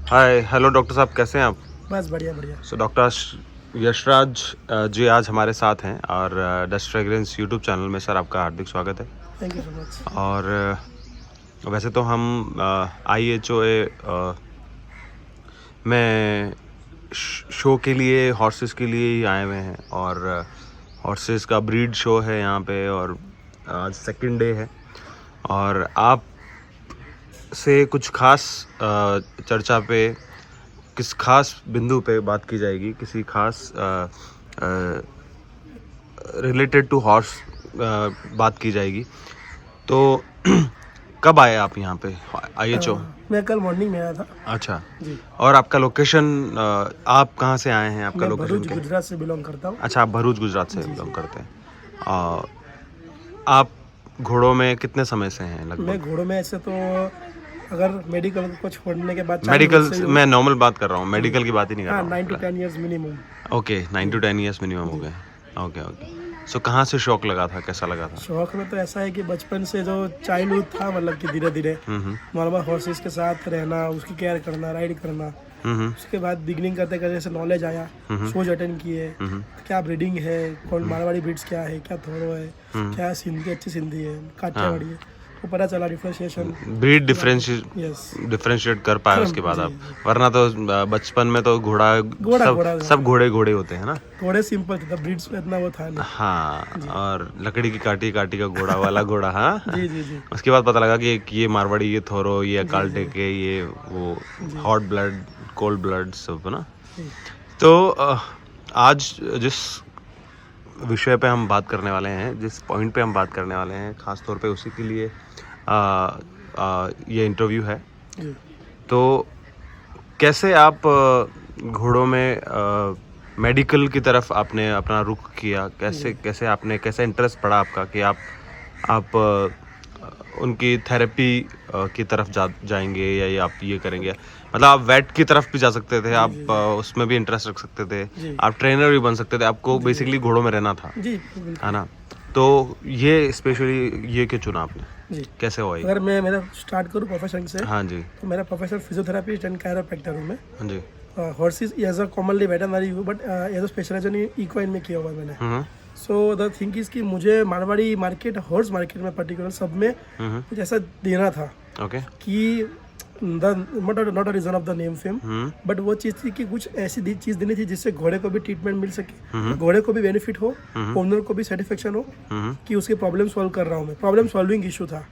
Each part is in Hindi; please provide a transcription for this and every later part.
हाय हेलो डॉक्टर साहब, कैसे हैं आप? बस बढ़िया बढ़िया। सो डॉक्टर यशराज जी आज हमारे साथ हैं और डस्ट फ्रेग्रेंस यूट्यूब चैनल में सर आपका हार्दिक स्वागत है। Thank you so much. और वैसे तो हम IHOA में शो के लिए हॉर्सेस के लिए ही आए हुए हैं और हॉर्सेस का ब्रीड शो है यहाँ पे और आज सेकंड डे है और आप से कुछ खास चर्चा पे किस खास बिंदु पे बात की जाएगी, किसी खास रिलेटेड टू हॉर्स बात की जाएगी। तो कब आए आप यहाँ पे IHO? मैं कल मॉर्निंग में आया था। अच्छा, जी। और आपका लोकेशन, आप कहाँ से आए हैं? आपका मैं लोकेशन भरूच क्या है? गुजरात से बिलोंग करता हूँ। अच्छा, आप भरूच गुजरात से जी बिलोंग जी। करते हैं। आप घोड़ों में कितने समय से हैं मैं लगभग? घोड़ों में ऐसे तो अगर मेडिकल को छोड़ने के बाद 4 मेडिकल महीने से ही मैं नॉर्मल बात कर रहा हूँ, मेडिकल की बात ही नहीं कर हाँ, रहा 9 to हूँ। 10 years minimum. Okay, 9 to 10 years minimum हो गए। Okay okay. सो कहाँ से शौक लगा था, कैसा लगा था? शौक में तो ऐसा है कि बचपन से जो चाइल्डहुड था, मतलब कि धीरे धीरे नॉर्मल हॉर्सेस के साथ रहना, उसकी केयर करना, राइड करना। उसके बाद बिगनिंग करते करते जैसे नॉलेज आया, शोज अटेंड किए, क्या ब्रीडिंग है, कौन मारवाड़ी ब्रीड्स क्या है, क्या थोरो है, क्या सिंधी अच्छी सिंधी है, काठियावाड़ी है, वो पता चला डिफ्रेंशिएशन। Breed yes. डिफरेंशिएट कर पाए उसके बाद आप, वरना तो बचपन में तो घोड़ा घोड़ा घोड़ा सब घोड़े घोड़े होते हैं ना। थोड़े सिंपल था, ब्रीड्स में इतना वो था नहीं। हाँ, और लकड़ी की काटी काटी का घोड़ा वाला घोड़ा। हाँ जी जी जी। उसके बाद पता लगा कि ये मारवाड़ी, ये थोरो, ये अकाल टेके, ये वो हॉट ब्लड, कोल्ड ब्लड सब ना। जी। तो आज जिस विषय पे हम बात करने वाले हैं, जिस पॉइंट पे हम बात करने वाले हैं, ख़ास तौर पे उसी के लिए ये इंटरव्यू है। जी। तो कैसे आप घोड़ों में मेडिकल की तरफ आपने अपना रुख किया, कैसे आपने, कैसे इंटरेस्ट पड़ा आपका कि आप उनकी थेरेपी की तरफ जाएंगे या आप ये करेंगे? मतलब आप वेट की तरफ भी जा सकते थे, आप उसमें भी इंटरेस्ट रख सकते थे, जी। आप ट्रेनर भी बन सकते थे, आपको बेसिकली घोड़ों में रहना था, जी बिल्कुल। है ना? तो ये स्पेशली ये क्यों चुना आपने, जी। कैसे हुआ ये? अगर मैं मेरा स्टार्ट करूँ प्रोफेशन से, हाँ जी, तो मेरा प्रोफेशन फिजियोथेरापिस्ट एंड कायरोप्रैक्टर हूँ मैं। हाँ जी। Horses as a commonly veterinary हूँ, but as a specialization equine में किया हुआ है मैंने। सो द थिंग इज कि मुझे मारवाड़ी मार्केट, हॉर्स मार्केट में पर्टिकुलर सब में कुछ ऐसा देना था ओके। कि not a reason of the name fame, but वो चीज़ थी कि कुछ ऐसी चीज़ देनी थी जिससे घोड़े को भी ट्रीटमेंट मिल सके, घोड़े को भी बेनिफिट हो, ओनर को भी सेटिस्फेक्शन हो कि उसके प्रॉब्लम सॉल्व कर रहा हूँ मैं। प्रॉब्लम सॉल्विंग इशू था।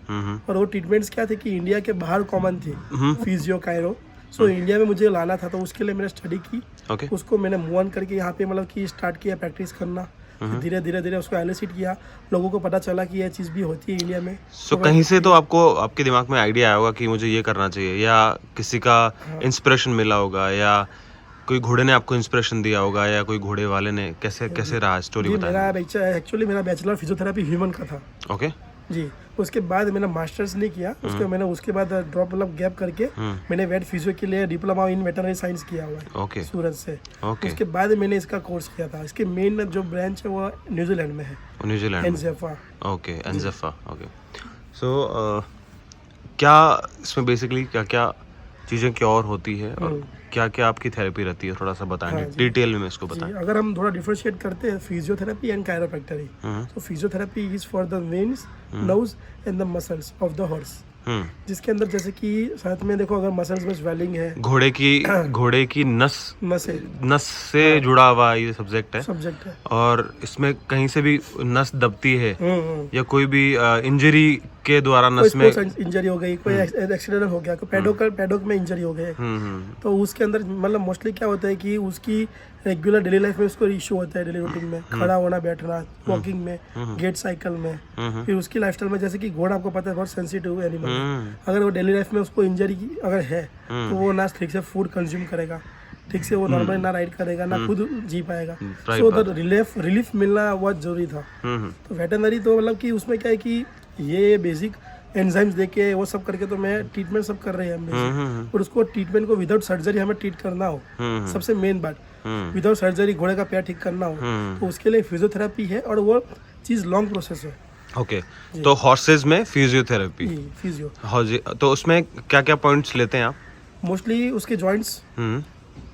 और वो ट्रीटमेंट्स क्या थे कि इंडिया के बाहर कॉमन थी, फिजियो, कायरो। सो इंडिया में मुझे लाना था, तो उसके लिए मैंने स्टडी की। ओके। उसको मैंने मूव ऑन करके यहाँ पे मतलब कि स्टार्ट किया प्रैक्टिस करना। धीरे धीरे धीरे उसको एलिसिट किया, लोगों को पता चला कि यह चीज़ भी होती है इंडिया में। सो कहीं से तो आपको, आपके दिमाग में आइडिया आया होगा कि मुझे ये करना चाहिए, या किसी का इंस्पिरेशन मिला होगा, या कोई घोड़े ने आपको इंस्पिरेशन दिया होगा, या कोई घोड़े वाले ने, कैसे रहा स्टोरी जी, बताएं। एक्चुअली मेरा बैचलर फिजियोथेरेपी ह्यूमन का था। ओके। जी। उसके बाद मैंने मास्टर्स नहीं किया, उसके बाद ड्रॉप मतलब गैप करके मैंने वेट फिजियो के लिए डिप्लोमा इन वेटरनरी साइंस किया हुआ है। ओके। सूरत से। ओके। उसके बाद मैंने इसका कोर्स किया था। इसके मेन जो ब्रांच है वो न्यूजीलैंड में है, न्यूजीलैंड में। एनजेफा। ओके, एनजेफा। ओके। सो क्या इसमें बेसिकली क्या क्या चीज़ें क्या और होती है और क्या क्या आपकी थेरेपी रहती है, थोड़ा सा बताएंगे डिटेल में इसको बताएं। अगर हम थोड़ा डिफरेंशिएट करते हैं फिजियोथेरेपी एंड कायरोप्रैक्टरी, तो physiotherapy is for the veins, nerves and the muscles of the horse, जिसके अंदर जैसे कि साथ में देखो, अगर मसल्स में स्वेलिंग है, घोड़े की नस से जुड़ा हुआ ये सब्जेक्ट है। और इसमें कहीं से भी नस दबती है या कोई भी इंजरी के द्वारा नस में इंजरी हो गई, कोई एक्सीडेंट हो गया, कोई पैडोक में इंजरी हो गई, तो उसके अंदर मतलब मोस्टली क्या होता है कि उसकी रेगुलर डेली लाइफ में उसको इशू होता है, डेली रूटीन में खड़ा होना, बैठना, वॉकिंग में, गेट साइकिल में। फिर उसकी लाइफस्टाइल में, जैसे कि घोड़ा आपको पता है बहुत सेंसिटिव एनिमल है, अगर वो डेली लाइफ में उसको इंजरी अगर है तो वो ना ठीक से फूड कंज्यूम करेगा, ठीक से वो नॉर्मली ना राइड करेगा, ना खुद जी पाएगा। सो द रिलीफ मिलना बहुत जरूरी था। तो वेटरनरी तो मतलब कि उसमें क्या है कि ये बेसिक एंजाइम्स देके वो सब करके तो मैं ट्रीटमेंट सब कर रहे हैं हम, और उसको ट्रीटमेंट को विदाउट सर्जरी हमें ट्रीट करना हो, सबसे मेन बात, विदाउट सर्जरी घोड़े का पैर ठीक करना हो, तो उसके लिए फिजियोथेरेपी है, और वो चीज़ लॉन्ग प्रोसेस है। ओके। तो हॉर्सेज में फिजियोथेरेपी, फिजियो, तो उसमें क्या क्या पॉइंट्स लेते हैं आप? मोस्टली उसके जॉइंट्स, हम्म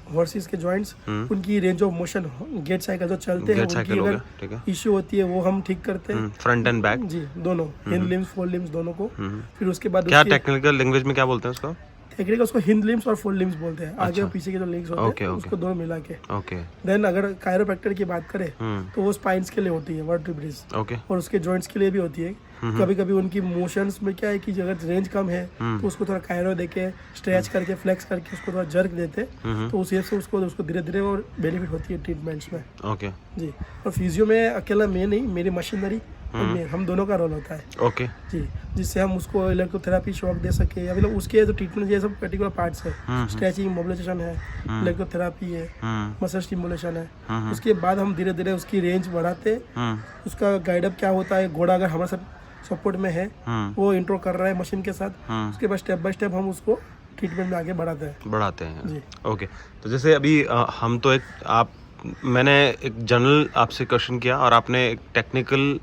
हॉर्सेस के जॉइंट्स, उनकी range of motion, gait cycle जो चलते हैं गेट साइकिल उनकी हो अगर गया, ठीक है। इश्यू होती है वो हम ठीक करते हैं। Front end back. जी दोनों, हिंद लिम्स फोर लिम्स दोनों को। फिर उसके बाद क्या टेक्निकल लैंग्वेज में क्या बोलते हैं उसको? टेक्निकल उसको हिंद लिम्स और फोर लिम्स बोलते हैं, आगे और पीछे के जो लिम्स होते ओके, हैं ओके। उसको दोनों मिला के। ओके देन अगर कायरोप्रैक्टर की बात करें हम्म तो वो स्पाइन्स के लिए होती है वर्टिब्रेस, ओके और उसके जॉइंट्स के लिए भी होती है। कभी कभी उनकी मोशंस में क्या है कि अगर रेंज कम है तो उसको थोड़ा कायरो देके स्ट्रेच करके फ्लेक्स करके उसको थोड़ा जर्क देते, तो उस हिसाब से उसको धीरे धीरे और बेनिफिट होती है ट्रीटमेंट्स में। ओके जी, और फिजियो में अकेला मैं नहीं, मेरी मशीनरी और मैं, हम दोनों का रोल होता है। ओके जी, जिससे हम उसको इलेक्ट्रोथेरापी शॉक दे सके, या मतलब उसके जो ट्रीटमेंट ये सब पर्टिकुलर पार्ट्स है, स्ट्रेचिंग, मोबिलाइजेशन है, इलेक्ट्रोथेरापी है, मसल स्टिमुलेशन है। उसके बाद हम धीरे धीरे उसकी रेंज बढ़ाते। उसका गाइडअप क्या होता है, घोड़ा अगर हमारे साथ सपोर्ट में है, वो इंट्रो कर रहा है मशीन के साथ, उसके बाद स्टेप बाय स्टेप हम उसको ट्रीटमेंट में आगे बढ़ाते हैं। हैं। जी। ओके, तो जैसे अभी हम तो मैंने एक जनरल आपसे क्वेश्चन किया और आपने एक टेक्निकल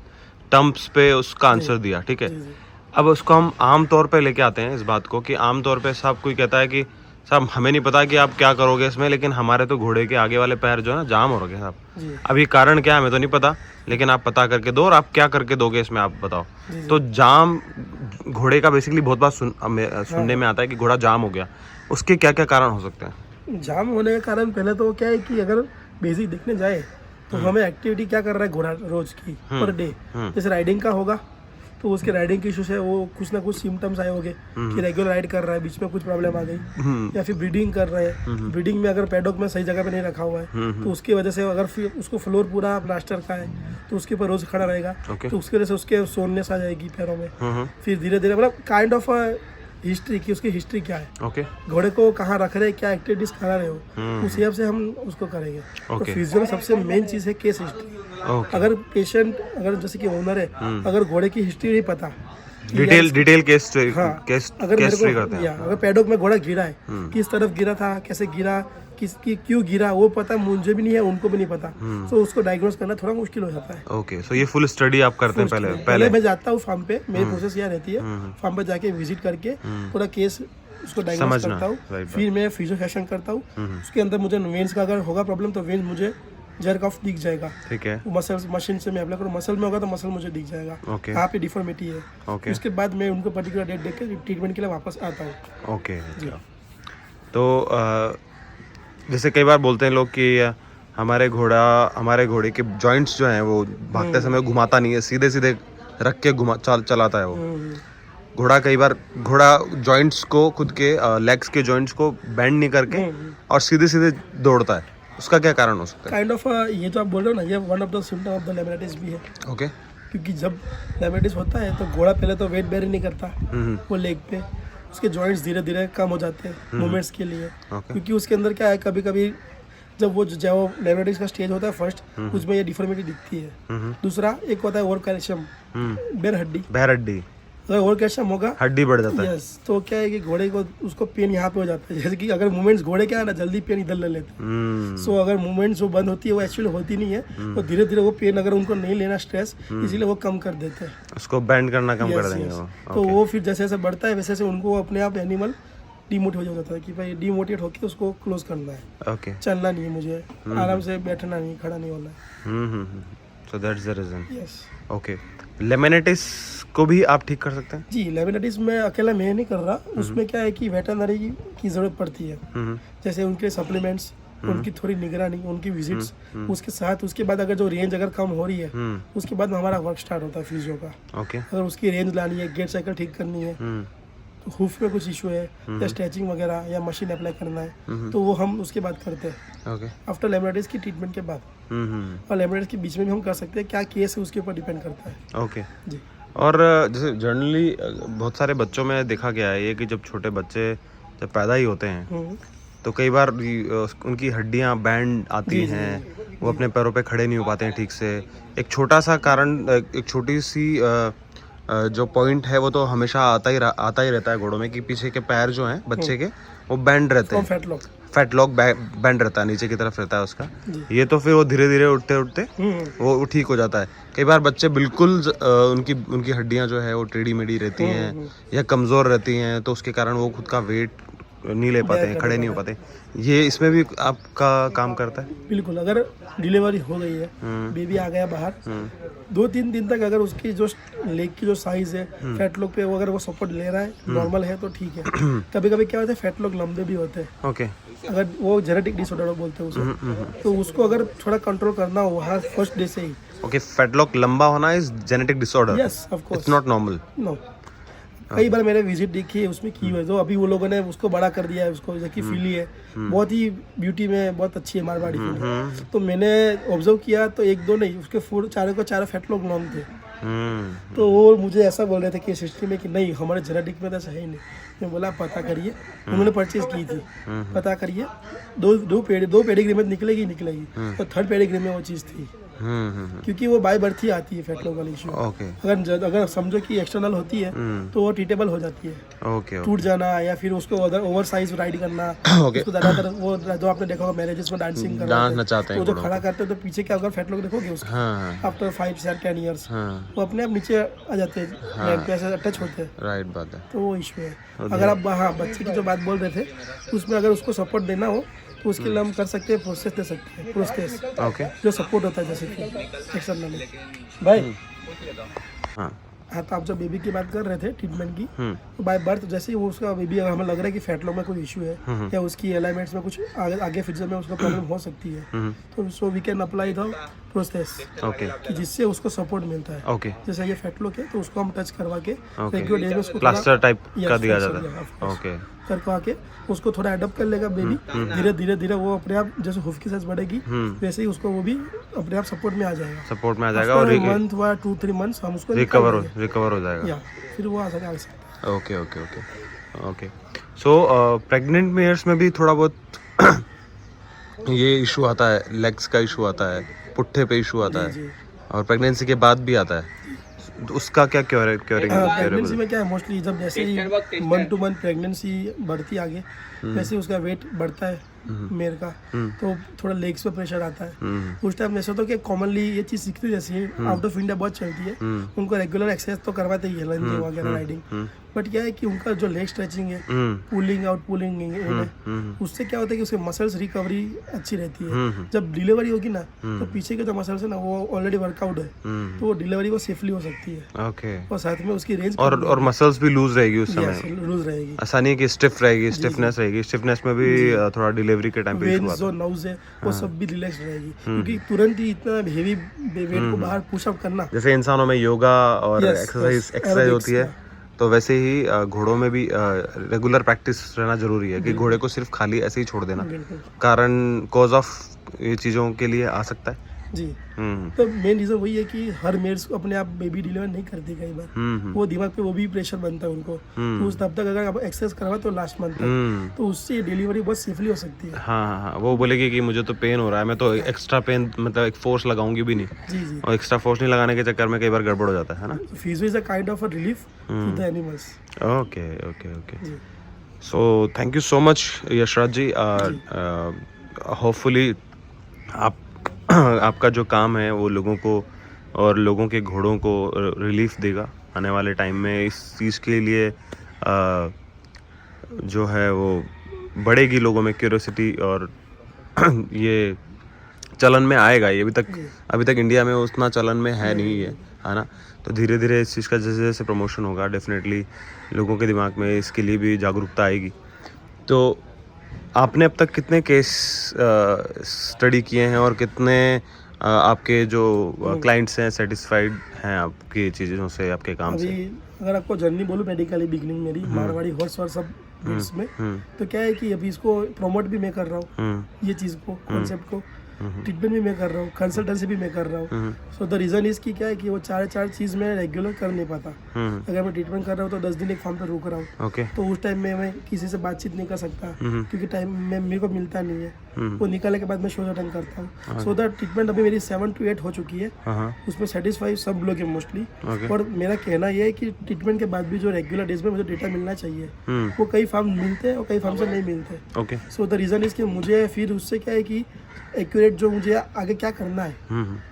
टर्म्स पे उसका आंसर दिया, ठीक है। जी जी अब उसको हम आम तौर पे लेके आते हैं इस बात को कि आम तौर पे साहब कोई कहता है कि साहब हमें नहीं पता कि आप क्या करोगे इसमें, लेकिन हमारे तो घोड़े के आगे वाले पैर जो है ना जाम हो रखे साहब। जी अब ये कारण क्या है हमें तो नहीं पता, लेकिन आप पता करके दो और आप क्या करके दोगे इसमें आप बताओ। जी। तो जाम घोड़े का बेसिकली बहुत बार सुनने में आता है कि घोड़ा जाम हो गया, उसके क्या क्या कारण हो सकते हैं? जाम होने का कारण पहले तो क्या है कि अगर बेसिक देखने जाए तो हमें एक्टिविटी क्या कर रहा है घोड़ा रोज की पर डे, जैसे राइडिंग का होगा तो उसके राइडिंग के इशूज है, वो कुछ ना कुछ सिम्टम्स आए होंगे कि रेगुलर राइड कर रहा है, बीच में कुछ प्रॉब्लम आ गई, या फिर ब्रीडिंग कर रहे हैं, ब्रीडिंग में अगर पैडॉक में सही जगह पे नहीं रखा हुआ है तो उसकी वजह से अगर फिर उसको फ्लोर पूरा प्लास्टर का है तो उसके ऊपर रोज खड़ा रहेगा, Okay. तो उसकी वजह से उसके सोननेस आ जाएगी पैरों में। फिर धीरे धीरे मतलब काइंड ऑफ हिस्ट्री की, उसकी हिस्ट्री क्या है, ओके घोड़े को कहाँ रख रहे हैं, क्या एक्टिविटीज करा रहे हो, उस हिसाब से हम उसको करेंगे। तो Okay. फिजियो में सबसे मेन चीज़ है केस हिस्ट्री। ओके, अगर पेशेंट, अगर जैसे कि ओनर है, अगर घोड़े की हिस्ट्री नहीं पता, कि डिटेल केस हाँ, केस अगर केस मेरे करते को या हैं। अगर पैडॉक में घोड़ा गिरा है, किस तरफ गिरा था, कैसे गिरा, किसकी क्यों गिरा, वो पता मुझे भी नहीं है, उनको भी नहीं पता, तो उसको डायग्नोस करना थोड़ा मुश्किल हो जाता है। ओके, सो ये फुल स्टडी आप करते हैं पहले मैं जाता हूँ फार्म पे, मेरी प्रोसेस यहाँ रहती है, फार्म पे जाके विजिट करके पूरा केस उसको डायग्नोस समझना, करता हूँ, right, फिर मैं फिजियो सेशन करता हूँ। उसके अंदर मुझे वेन्स का अगर होगा प्रॉब्लम तो वेन्स मुझे जर्क ऑफ दिख जाएगा, ठीक है। मसल मशीन से मैं अप्लाई करूँ, मसल में होगा तो मसल मुझे दिख जाएगा ओके कहाँ पे डिफॉर्मिटी है। ओके उसके बाद मैं उनको पर्टिकुलर डेट देख के ट्रीटमेंट के लिए वापस आता हूँ। ओके, तो जैसे कई बार बोलते हैं लोग कि हमारे घोड़े के जॉइंट्स जो हैं वो भागते समय घुमाता नहीं है, सीधे सीधे रख के चलाता है वो घोड़ा। कई बार घोड़ा जॉइंट्स को, खुद के लेग्स के जॉइंट्स को बेंड नहीं करके और सीधे सीधे दौड़ता है, उसका क्या कारण हो सकता है? काइंड ऑफ ये जो आप बोल रहे हो ना, ये one of the symptom of the laminitis भी है। ओके, क्योंकि जब लेमेनाइटिस होता है तो घोड़ा पहले तो वेट बेयरिंग नहीं करता वो लेग पे, उसके जॉइंट्स धीरे धीरे कम हो जाते हैं मूवमेंट्स के लिए। ओके, क्योंकि उसके अंदर क्या है, कभी कभी जब वो लेमेनाइटिस का स्टेज होता है फर्स्ट, उसमें ये डिफॉर्मिटी दिखती है। दूसरा एक होता है ओवर कैल्शियम, बेर हड्डी, अगर ओवर कैल्शियम होगा हड्डी बढ़ जाता है। यस, तो क्या है कि घोड़े को उसको पेन यहाँ पे हो जाता है, जैसे कि अगर मूवमेंट्स घोड़े क्या है ना, जल्दी पेन इधर ले लेते हैं। सो अगर मूवमेंट्स जो बंद होती है वो एक्चुअली होती नहीं है, तो धीरे धीरे वो पेन अगर उनको नहीं लेना स्ट्रेस, इसीलिए वो कम कर देते हैं, उसको बेंड करना कम कर Yes, देंगे yes. वो। तो वो फिर जैसे जैसे बढ़ता है वैसे वैसे उनको अपने आप एनिमल डिमोटिवेट हो जाता है कि भाई डिमोटिवेट होकर उसको क्लोज करना है, ओके, चलना नहीं है मुझे, आराम से बैठना नहीं, खड़ा नहीं होना है। So that's the reason. Yes okay, laminitis को भी आप ठीक कर सकते हैं? जी, लेमेनाइटिस में अकेला मैं नहीं कर रहा, उसमें क्या है कि वेटरनरी की ज़रूरत पड़ती है, जैसे उनके सप्लीमेंट्स, उनकी थोड़ी निगरानी, उनकी विजिट्स, उसके साथ उसके बाद अगर जो रेंज अगर कम हो रही है उसके बाद हमारा वर्क स्टार्ट होता है फिजियो का। ओके, अगर उसकी रेंज लानी है, गेट साइकिल ठीक करनी है, तो हुफ में कुछ इशू है या स्ट्रेचिंग वगैरह या मशीन अप्लाई करना है, तो वो हम उसके बाद करते हैं ओके, आफ्टर लेमेनाइटिस की ट्रीटमेंट के बाद। और लेमेनाइटिस के बीच में भी हम कर सकते हैं, क्या केस है उसके ऊपर डिपेंड करता है। ओके। जी, और जैसे जनरली बहुत सारे बच्चों में देखा गया है ये कि जब छोटे बच्चे जब पैदा ही होते हैं तो कई बार उनकी हड्डियां बैंड आती हैं, वो अपने पैरों पे खड़े नहीं हो पाते हैं ठीक से। एक छोटा सा कारण, एक छोटी सी जो पॉइंट है वो तो हमेशा आता ही रहता है घोड़ों में कि पीछे के पैर जो हैं बच्चे के वो बैंड रहते हैं, फैट लॉक बैंड रहता है, नीचे की तरफ रहता है उसका। ये तो फिर वो धीरे धीरे उठते उठते वो ठीक हो जाता है। कई बार बच्चे बिल्कुल उनकी हड्डियां जो है वो टेढ़ी मेढ़ी रहती हैं या कमज़ोर रहती हैं, तो उसके कारण वो खुद का वेट नहीं ले पाते हैं, खड़े नहीं हो पाते, ये इसमें भी आपका काम करता है? बिल्कुल। अगर डिलीवरी हो गई है, बेबी आ गया बाहर, 2-3 दिन तक अगर उसकी जो लेग की जो साइज है फैट लॉक पे वो अगर वो सपोर्ट ले रहा है, नॉर्मल है तो ठीक है। कभी कभी क्या होता है फैट लॉक लंबे भी होते हैं, ओके। अगर वो जेनेटिक डिसऑर्डर बोलते हैं उसे, तो उसको अगर थोड़ा कंट्रोल करना हो वहाँ फर्स्ट डे से ही। ओके, फैटलॉक लंबा होना is genetic disorder, yes of course, it's not normal. No. कई बार मैंने विजिट देखी है उसमें की हुई है, तो अभी वो लोगों ने उसको बड़ा कर दिया है, उसको जैसे कि फिली है, बहुत ही ब्यूटी में बहुत अच्छी है मारवाड़ी फिली। तो मैंने ऑब्जर्व किया तो 1-2 नहीं, उसके चारों फैट लॉक नॉन थे। तो वो मुझे ऐसा बोल रहे थे कि सिस्टम में कि नहीं हमारे जेनेटिक में तो ऐसा है ही नहीं। मैं बोला पता करिए, उन्होंने परचेज की थी, पता करिए, दो पेडिग्री में निकलेगी, तो 3rd पेडिग्री में वो चीज़ थी, क्योंकि वो बाय बर्थ ही आती है फैट लॉक वाली इशू। ओके अगर समझो कि एक्सटर्नल होती है तो वो ट्रीटेबल हो जाती है, ओके टूट जाना या फिर उसको ओवर साइज राइड करना। ओके। उसको ज्यादातर वो जो आपने देखा होगा मैरिजेस में डांसिंग डांस नचाते हैं वो जो खड़ा करते हैं तो पीछे क्या होगा फैट लॉक देखोगे उसका, हाँ आफ्टर 5-10 ईयर्स हाँ, वो अपने आप नीचे आ जाते हैं, नेक पे ऐसे टच होते हैं, राइट बात है। तो वो इशू है। अगर आप बच्चे की जो बात बोल रहे थे उसमें अगर उसको सपोर्ट देना हो तो उसके लिए हम कर सकते हैं, प्रोसेस दे सकते हैं, प्रोसेस ओके, जो सपोर्ट होता है जैसे कि एक्सटर्नली भाई। हाँ हाँ, तो आप जो बेबी की बात कर रहे थे ट्रीटमेंट की, तो बाय बर्थ जैसे ही वो उसका बेबी हमें लग रहा है कि फैट लॉक में कोई इशू है या उसकी अलाइनमेंट्स में कुछ आगे फ्यूचर में उसका प्रॉब्लम हो सकती है, तो so we can apply the process okay कि जिससे उसको सपोर्ट मिलता है। ओके जैसे ये फैट लॉक है तो उसको हम टच करवा के ओके, रेगुलर डे में उसको प्लास्टर टाइप Yes, का दिया plaster, जाता yeah, है, of course. ओके करवा के उसको थोड़ा अडॉप्ट कर लेगा बेबी, धीरे धीरे वो अपने आप जैसे हुफ की साइज बढ़ेगी वैसे ही उसको वो भी अपने आप सपोर्ट में आ जाएगा, सपोर्ट में आ जाएगा और मंथ व 2-3 मंथ्स हम उसको रिकवर हो जाएगा। या फिर वो आ सकता है। Okay okay okay okay. So pregnant mares में भी थोड़ा बहुत ये इशू आता है, लेग्स का इशू आता है, पुट्ठे पे इशू आता है, जी। और प्रेगनेंसी के बाद भी आता है, तो उसका क्या क्योरिंग? प्रेगनेंसी में क्या है मोस्टली जब जैसे ही मंथ टू मंथ प्रेगनेंसी बढ़ती आगे वैसे ही उसका वेट बढ़ता है मेयर का, तो थोड़ा लेग्स पे प्रेशर आता है। उस टाइम ऐसा तो कि कॉमनली ये चीज़ सीखती जैसी आउट ऑफ इंडिया बहुत चलती है, उनको रेगुलर एक्सरसाइज तो करवाते ही है, लंजिंग वगैरह राइडिंग, बट क्या है कि उनका जो लेग स्ट्रेचिंग है, पुलिंग आउट पुलिंग इन, उससे क्या होता है कि उसके मसल्स रिकवरी अच्छी रहती है। जब डिलीवरी होगी ना तो पीछे के जो मसल्स है ना वो ऑलरेडी वर्कआउट है, तो वो डिलीवरी को सेफली हो सकती है। ओके, और साथ में उसकी रेंज और मसल्स भी लूज रहेगी उस समय, लूज रहेगी, आसानी की स्टिफ रहेगी, स्टिफनेस रहेगी, स्टिफनेस में भी थोड़ा डिलीवरी के टाइम पे इशू वेन्स आता जो नर्व्स है वो सब भी रिलैक्स रहेगी, क्योंकि तुरंत ही इतना हेवी वेट को बाहर पुश अप करना, जैसे इंसानों में योगा और Yes, एक्सरसाइज होती है, तो वैसे ही घोड़ों में भी रेगुलर प्रैक्टिस रहना जरूरी है, कि घोड़े को सिर्फ खाली ऐसे ही छोड़ देना बिल्कुल कारण कॉज ऑफ ये चीज़ों के लिए आ सकता है। जी। तो मेन रीजन वही है कि हर मेल्स को अपने आप बेबी डिलीवर नहीं करती कई बार, वो दिमाग पे वो भी प्रेशर बनता है उनको, तो उस तब तक अगर आप एक्सरसाइज करवा तो लास्ट मंथ तक, तो उससे डिलीवरी बहुत सेफली हो सकती है। हाँ हाँ, वो बोलेगी कि मुझे तो पेन हो रहा है, मैं तो एक्स्ट्रा पेन मतलब एक फोर्स लगाऊंगी भी नहीं, जी जी। और एक्स्ट्रा फोर्स नहीं लगाने के चक्कर में कई बार गड़बड़ हो जाता है ना। Physio is a kind of a relief to the animals. Okay okay okay, so thank you so much Yashraj ji. Hopefully आपका जो काम है वो लोगों को और लोगों के घोड़ों को रिलीफ देगा आने वाले टाइम में। इस चीज़ के लिए जो है वो बढ़ेगी लोगों में क्यूरियोसिटी, और ये चलन में आएगा। ये अभी तक इंडिया में उतना चलन में है नहीं है ना। तो धीरे धीरे इस चीज़ का जैसे जैसे प्रमोशन होगा डेफिनेटली लोगों के दिमाग में इसके लिए भी जागरूकता आएगी। तो आपने अब तक कितने केस स्टडी किए हैं और कितने आपके जो क्लाइंट्स हैं सेटिस्फाइड हैं आपकी चीज़ों से, आपके काम से? अभी अगर आपको जर्नी बोलूँ मेडिकली बिगनिंग मेरी मारवाड़ी हॉर्स और सब ब्रीड्स में, तो क्या है कि अभी इसको प्रमोट भी मैं कर रहा हूँ, ये चीज़ को कॉन्सेप्ट को ट्रीटमेंट भी मैं कर रहा हूँ, कंसल्टेंसी भी मैं कर रहा हूँ। सो द रीज़न इज़ कि क्या है कि वो चार चीज़ मैं रेगुलर कर नहीं पाता। अगर मैं ट्रीटमेंट कर रहा हूँ तो 10 दिन एक फार्म पे रुक रहा हूँ, ओके, तो उस टाइम में मैं किसी से बातचीत नहीं कर सकता, क्योंकि टाइम में मेरे को मिलता नहीं है। वो निकालने के बाद मैं शो अटेंड करता हूँ। सो द ट्रीटमेंट अभी मेरी 7 to 8 हो चुकी है, उसमें सेटिस्फाई सब लोग हैं मोस्टली। और मेरा कहना ये है कि ट्रीटमेंट के बाद भी जो रेगुलर डेज में मुझे डेटा मिलना चाहिए, वो कई फार्म मिलते हैं और कई फार्म से नहीं मिलते। Okay, so the reason is कि मुझे फिर उससे क्या है कि एक्यूरेट जो मुझे आगे क्या करना है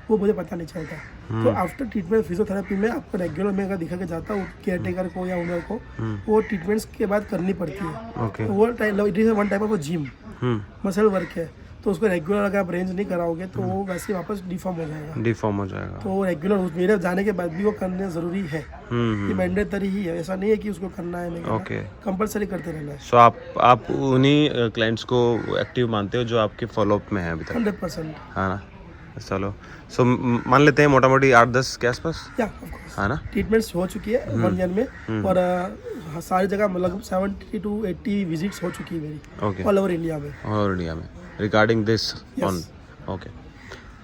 वो मुझे पता नहीं चलता। तो आफ्टर ट्रीटमेंट फिजियोथेरेपी में आपको रेगुलर में अगर दिखा के जाता हूँ केयर टेकर को या ओनर को, वो ट्रीटमेंट्स के बाद करनी पड़ती है। ओके। तो वो it is one type of gym, hmm. Muscle work है। तो उसको रेगुलर अगर आप रेंज नहीं कराओगे तो वो वैसे ही वापस डिफॉर्म हो जाएगा। डिफॉर्म हो जाएगा। तो रेगुलर मेरे जाने के बाद भी वो करना ज़रूरी है, हम्म। ये मैंडेटरी ही है, ऐसा नहीं है कि उसको करना है नहीं ओके। कंपलसरी करते रहना है। सो आप उन्हीं क्लाइंट्स को एक्टिव मानते हो जो आपके फॉलोअप में है अभी तक, 100%। है ना? चलो, सो मान लेते हैं मोटा मोटी 8-10 के आसपास, या ऑफ कोर्स है ना? ट्रीटमेंट्स हो चुकी है 1 ईयर में, और सारी जगह मतलब 70 to 80 विजिट्स हो चुकी है मेरी ओके। ऑल ओवर इंडिया में। और इंडिया में regarding this Yes. On. Okay,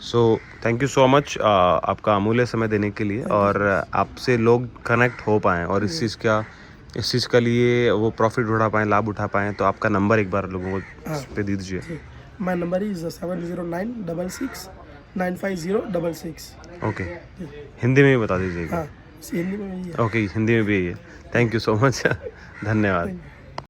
so thank you so much आपका अमूल्य समय देने के लिए, और आपसे लोग कनेक्ट हो पाएँ और इस चीज़ का लिए वो प्रॉफिट उठा पाएँ, लाभ उठा पाएँ। तो आपका नंबर एक बार लोगों को इस पे दे दीजिए। My number is 7096695066। Okay, Hindi में भी बता दीजिएगा। हाँ, हिंदी में भी है। ओके, हिंदी में भी है। थैंक यू सो मच धन्यवाद।